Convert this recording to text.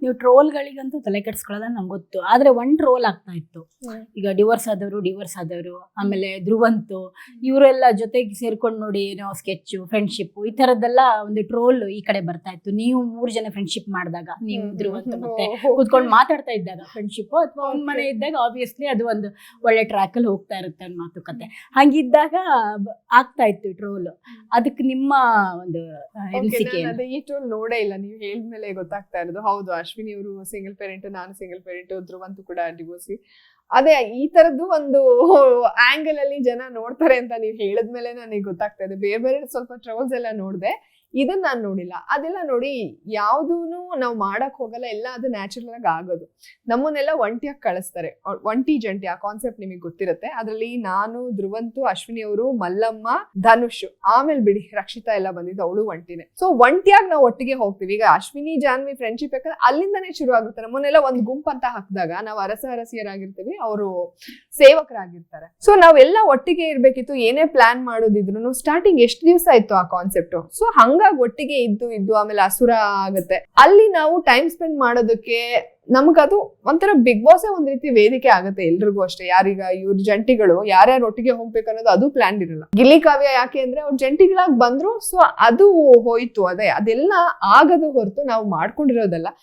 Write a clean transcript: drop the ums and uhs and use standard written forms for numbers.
ನೀವು ಟ್ರೋಲ್ಗಳಿಗಂತೂ ತಲೆ ಕೆಡ್ಸ್ಕೊಳ್ಳೋದ ನಂಗೆ ಗೊತ್ತು. ಆದ್ರೆ ಒಂದ್ ಟ್ರೋಲ್ ಆಗ್ತಾ ಇತ್ತು. ಈಗ ಡಿವೋರ್ಸ್ ಆದವರು, ಆಮೇಲೆ ಧ್ರುವಂತು, ಇವರೆಲ್ಲ ಜೊತೆಗೆ ಸೇರ್ಕೊಂಡು ನೋಡಿ ಏನೋ ಸ್ಕೆಚ್ ಫ್ರೆಂಡ್ಶಿಪ್ ಈ ತರದ್ದೆಲ್ಲ ಒಂದು ಟ್ರೋಲ್ ಈ ಕಡೆ ಬರ್ತಾ ಇತ್ತು. ನೀವು 3 ಜನ ಫ್ರೆಂಡ್ಶಿಪ್ ಮಾಡಿದಾಗ, ನೀವು ಧ್ರುವಂತು ಮತ್ತೆ ಕೂತ್ಕೊಂಡು ಮಾತಾಡ್ತಾ ಇದ್ದಾಗ ಫ್ರೆಂಡ್ಶಿಪ್, ಅಥವಾ ಒಂದ್ ಮನೆ ಇದ್ದಾಗ ಆಬ್ವಿಯಸ್ಲಿ ಅದು ಒಂದು ಒಳ್ಳೆ ಟ್ರ್ಯಾಕ್ ಅಲ್ಲಿ ಹೋಗ್ತಾ ಇರುತ್ತೆ ಅನ್ನೋ ಮಾತುಕತೆ. ಹಂಗಿದ್ದಾಗ ಆಗ್ತಾ ಇತ್ತು ಟ್ರೋಲ್. ಅದಕ್ಕೆ ನಿಮ್ಮ ಒಂದು ಅನಿಸಿಕೆ? ಈ ಟ್ರೋಲ್ ನೋಡೇ ಇಲ್ಲ, ನೀವು ಹೇಳಿದ್ಮೇಲೆ ಗೊತ್ತಾಗ್ತಾ ಇರೋದು. ಹೌದು, ಅಶ್ವಿನಿ ಅವರು ಸಿಂಗಲ್ ಪೇರೆಂಟ್, ನಾನು ಸಿಂಗಲ್ ಪೇರೆಂಟ್, ಧ್ರುವಂತು ಕೂಡ ಡಿವೋರ್ಸಿ. ಅದೇ ಈ ತರದ್ದು ಒಂದು ಆಂಗಲ್ ಅಲ್ಲಿ ಜನ ನೋಡ್ತಾರೆ ಅಂತ ನೀವು ಹೇಳಿದ್ಮೇಲೆ ನನಗೆ ಗೊತ್ತಾಗ್ತಾ ಇದೆ. ಬೇರೆ ಬೇರೆ ಸ್ವಲ್ಪ ಟ್ರೋಲ್ಸ್ ಎಲ್ಲ ನೋಡಿದೆ, ಇದನ್ನ ನಾನು ನೋಡಿಲ್ಲ. ಅದೆಲ್ಲ ನೋಡಿ ಯಾವ್ದೂನು ನಾವು ಮಾಡಕ್ ಹೋಗಲ್ಲ, ಎಲ್ಲ ಅದು ನ್ಯಾಚುರಲ್ ಆಗಿ ಆಗೋದು. ನಮ್ಮನ್ನೆಲ್ಲ ಒಂಟಿಯಾಗಿ ಕಳಿಸ್ತಾರೆ, ಒಂಟಿ ಜಂಟಿ ಆ ಕಾನ್ಸೆಪ್ಟ್ ನಿಮಗೆ ಗೊತ್ತಿರುತ್ತೆ. ಅದ್ರಲ್ಲಿ ನಾನು, ಧ್ರುವಂತು, ಅಶ್ವಿನಿ ಅವರು, ಮಲ್ಲಮ್ಮ, ಧನುಷ್, ಆಮೇಲೆ ಬಿಡಿ ರಕ್ಷಿತಾ ಎಲ್ಲ ಬಂದಿದ್ದು, ಅವಳು ಒಂಟಿನೇ. ಸೊ ಒಂಟಿಯಾಗಿ ನಾವು ಒಟ್ಟಿಗೆ ಹೋಗ್ತೀವಿ. ಈಗ ಅಶ್ವಿನಿ ಜಾನ್ವಿ ಫ್ರೆಂಡ್ಶಿಪ್ ಯಾಕಂದ್ರೆ ಅಲ್ಲಿಂದಾನೇ ಶುರು ಆಗುತ್ತೆ. ನಮ್ಮನ್ನೆಲ್ಲ ಒಂದ್ ಗುಂಪು ಅಂತ ಹಾಕಿದಾಗ ನಾವು ಅರಸಿಯರಾಗಿರ್ತೀವಿ, ಅವರು ಸೇವಕರಾಗಿರ್ತಾರೆ. ಸೊ ನಾವೆಲ್ಲ ಒಟ್ಟಿಗೆ ಇರ್ಬೇಕಿತ್ತು. ಏನೇ ಪ್ಲಾನ್ ಮಾಡೋದಿದ್ರು ಸ್ಟಾರ್ಟಿಂಗ್ ಎಷ್ಟು ದಿವಸ ಇತ್ತು ಆ ಕಾನ್ಸೆಪ್ಟ್. ಸೊ ಹಂಗಾಗಿ ಒಟ್ಟಿಗೆ ಇದ್ದು ಆಮೇಲೆ ಅಸುರ ಆಗುತ್ತೆ. ಅಲ್ಲಿ ನಾವು ಟೈಮ್ ಸ್ಪೆಂಡ್ ಮಾಡೋದಕ್ಕೆ ನಮ್ಗದು ಒಂಥರ ಬಿಗ್ ಬಾಸ್ ಒಂದ್ ರೀತಿ ವೇದಿಕೆ ಆಗುತ್ತೆ ಎಲ್ರಿಗೂ ಅಷ್ಟೇ. ಯಾರೀಗ ಇವ್ರ ಜಂಟಿಗಳು ಯಾರ್ಯಾರು ಒಟ್ಟಿಗೆ ಹೋಗ್ಬೇಕು ಅನ್ನೋದು ಅದು ಪ್ಲಾನ್ ಇರಲ್ಲ. ಗಿಲ್ಲಿ ಕಾವ್ಯ ಯಾಕೆ ಅಂದ್ರೆ ಅವ್ರ ಜಂಟಿಗಳಾಗಿ ಬಂದ್ರು, ಸೊ ಅದು ಹೋಯ್ತು. ಅದೆಲ್ಲ ಆಗದು ಹೊರತು ನಾವು ಮಾಡ್ಕೊಂಡಿರೋದಲ್ಲ.